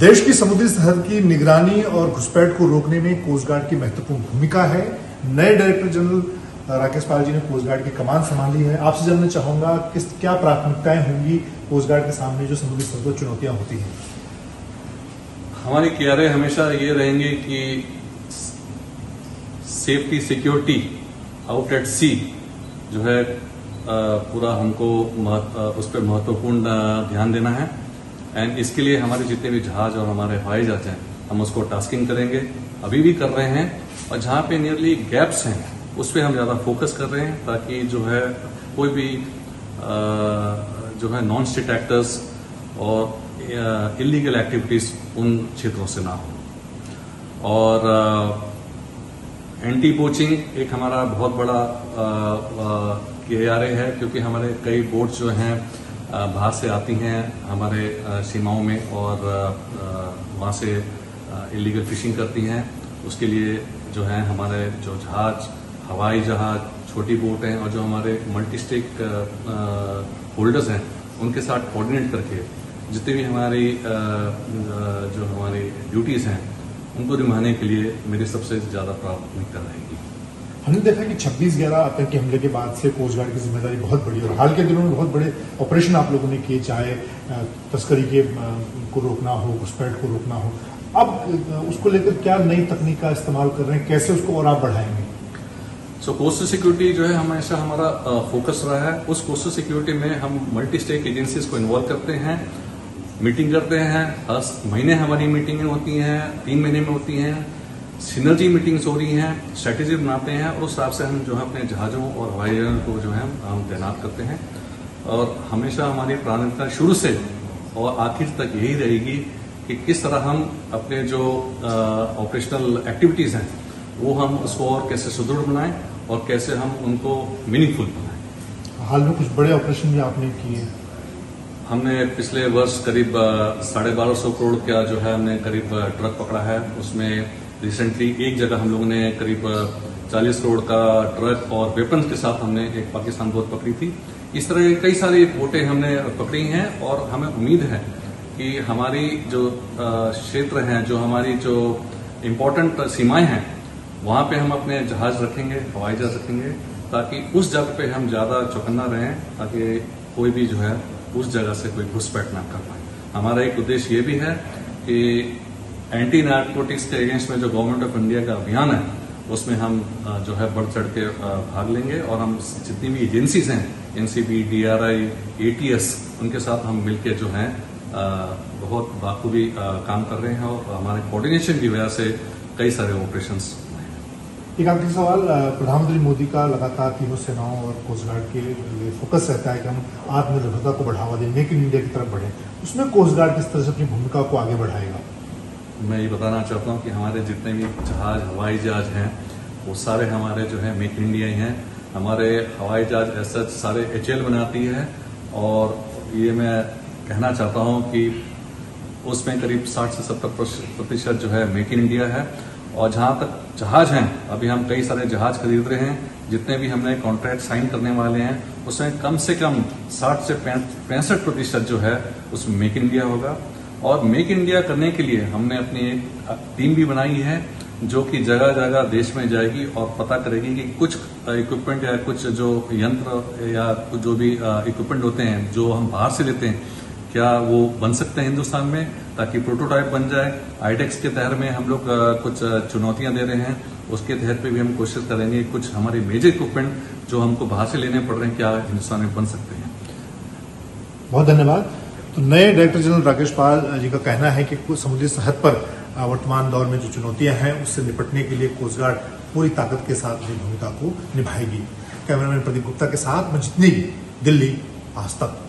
देश की समुद्री सरहद की निगरानी और घुसपैठ को रोकने में कोस्ट गार्ड की महत्वपूर्ण भूमिका है। नए डायरेक्टर जनरल राकेश पाल जी ने कोस्ट गार्ड की कमान संभाली है। आपसे जानना चाहूंगा क्या प्राथमिकताएं होंगी कोस्ट गार्ड के सामने जो समुद्री सरहद पर चुनौतियां होती हैं। हमारी क्यारे हमेशा ये रहेंगे कि सेफ्टी सिक्योरिटी आउट एट सी जो है पूरा हमको उस पर महत्वपूर्ण ध्यान देना है। एंड इसके लिए हमारे जितने भी जहाज और हमारे हवाई जहाज हैं हम उसको टास्किंग करेंगे, अभी भी कर रहे हैं। और जहां पे नियरली गैप्स हैं उस पर हम ज्यादा फोकस कर रहे हैं ताकि जो है कोई भी जो है नॉन स्टेट एक्टर्स और इलीगल एक्टिविटीज उन क्षेत्रों से ना हो। और एंटी पोचिंग एक हमारा बहुत बड़ा KRA है, क्योंकि हमारे कई बोट जो हैं बाहर से आती हैं हमारे सीमाओं में और वहां से इलीगल फिशिंग करती हैं। उसके लिए जो है हमारे जो जहाज, हवाई जहाज, छोटी बोट हैं और जो हमारे मल्टी स्टेक होल्डर्स हैं उनके साथ कोऑर्डिनेट करके जितनी भी हमारी जो हमारी ड्यूटीज हैं उनको निभाने के लिए मेरी सबसे ज्यादा प्राथमिकता रहेगी। हमने देखा कि 26/11 आतंकी हमले के बाद से कोस्ट गार्ड की जिम्मेदारी बहुत बड़ी और हाल के दिनों में बहुत बड़े ऑपरेशन आप लोगों ने किए, चाहे तस्करी के को रोकना हो, घुसपैठ को रोकना हो। अब उसको लेकर क्या नई तकनीक का इस्तेमाल कर रहे हैं, कैसे उसको और आप बढ़ाएंगे? कोस्टल सिक्योरिटी जो है हमेशा हमारा फोकस रहा है। उस कोस्टल सिक्योरिटी में हम मल्टी स्टेक एजेंसीज को इन्वॉल्व करते हैं, मीटिंग करते हैं। हर महीने हमारी मीटिंगें होती हैं, 3 महीने में होती हैं, सिनर्जी मीटिंग्स हो रही हैं, स्ट्रेटेजी बनाते हैं और उस हिसाब से हम जो है अपने जहाजों और हवाई जहाजों को जो है हम तैनात करते हैं। और हमेशा हमारी प्राथमिकता शुरू से और आखिर तक यही रहेगी कि किस तरह हम अपने जो ऑपरेशनल एक्टिविटीज हैं वो हम उसको और कैसे सुदृढ़ बनाएं और कैसे हम उनको मीनिंगफुल बनाएं। हाल में कुछ बड़े ऑपरेशन भी आपने किए? हमने पिछले वर्ष करीब 1250 करोड़ का जो है हमने करीब ट्रक पकड़ा है। उसमें रिसेंटली एक जगह हम लोगों ने करीब 40 करोड़ का ट्रक और वेपन्स के साथ हमने एक पाकिस्तान बोट पकड़ी थी। इस तरह कई सारी बोटें हमने पकड़ी हैं और हमें उम्मीद है कि हमारी जो क्षेत्र हैं, जो हमारी जो इम्पोर्टेंट सीमाएं हैं वहां पे हम अपने जहाज रखेंगे, हवाई जहाज रखेंगे ताकि उस जगह पे हम ज्यादा चौकन्ना रहें ताकि कोई भी जो है उस जगह से कोई घुसपैठ ना कर पाए। हमारा एक उद्देश्य ये भी है कि एंटी नार्कोटिक्स के अगेंस्ट में जो गवर्नमेंट ऑफ इंडिया का अभियान है उसमें हम जो है बढ़ चढ़ के भाग लेंगे और हम जितनी भी एजेंसीज हैं NCB, DRI, ATS उनके साथ हम मिलकर जो है बहुत बाखूबी काम कर रहे हैं और हमारे कोऑर्डिनेशन की वजह से कई सारे ऑपरेशंस। एक आखिरी सवाल, प्रधानमंत्री मोदी का लगातार तीनों सेनाओं और कोस्ट गार्ड के लिए फोकस रहता है कि हम आत्मनिर्भरता को बढ़ावा दें, मेक इन इंडिया की तरफ बढ़े। उसमें कोस्ट गार्ड किस तरह से अपनी भूमिका को आगे बढ़ाएगा? मैं ये बताना चाहता हूँ कि हमारे जितने भी जहाज, हवाई जहाज हैं वो सारे हमारे जो है मेक इन इंडिया ही हैं। हमारे हवाई जहाज ऐसा सारे HAL बनाती है और ये मैं कहना चाहता हूँ कि उसमें करीब 60 से 70% जो है मेक इन इंडिया है। और जहां तक जहाज हैं, अभी हम कई सारे जहाज खरीद रहे हैं। जितने भी हमने कॉन्ट्रैक्ट साइन करने वाले हैं उसमें कम से कम 60 से 65% जो है उसमें मेक इन इंडिया होगा। और मेक इन इंडिया करने के लिए हमने अपनी एक टीम भी बनाई है जो कि जगह जगह देश में जाएगी और पता करेगी कि कुछ इक्विपमेंट या कुछ जो यंत्र या कुछ जो भी इक्विपमेंट होते हैं जो हम बाहर से लेते हैं क्या वो बन सकते हैं हिंदुस्तान में, ताकि प्रोटोटाइप बन जाए। IDEX के तहत में हम लोग कुछ चुनौतियां दे रहे हैं, उसके तहत पे भी हम कोशिश करेंगे कुछ हमारे मेजर इक्विपमेंट जो हमको बाहर से लेने पड़ रहे हैं क्या हिंदुस्तान में बन सकते हैं। बहुत धन्यवाद। तो नए डायरेक्टर जनरल राकेश पाल जी का कहना है कि समुद्री सरहद पर वर्तमान दौर में जो चुनौतियां हैं उससे निपटने के लिए कोस्ट गार्ड पूरी ताकत के साथ अपनी भूमिका को निभाएगी। कैमरामैन प्रदीप गुप्ता के साथ मैं जितनी दिल्ली आज तक।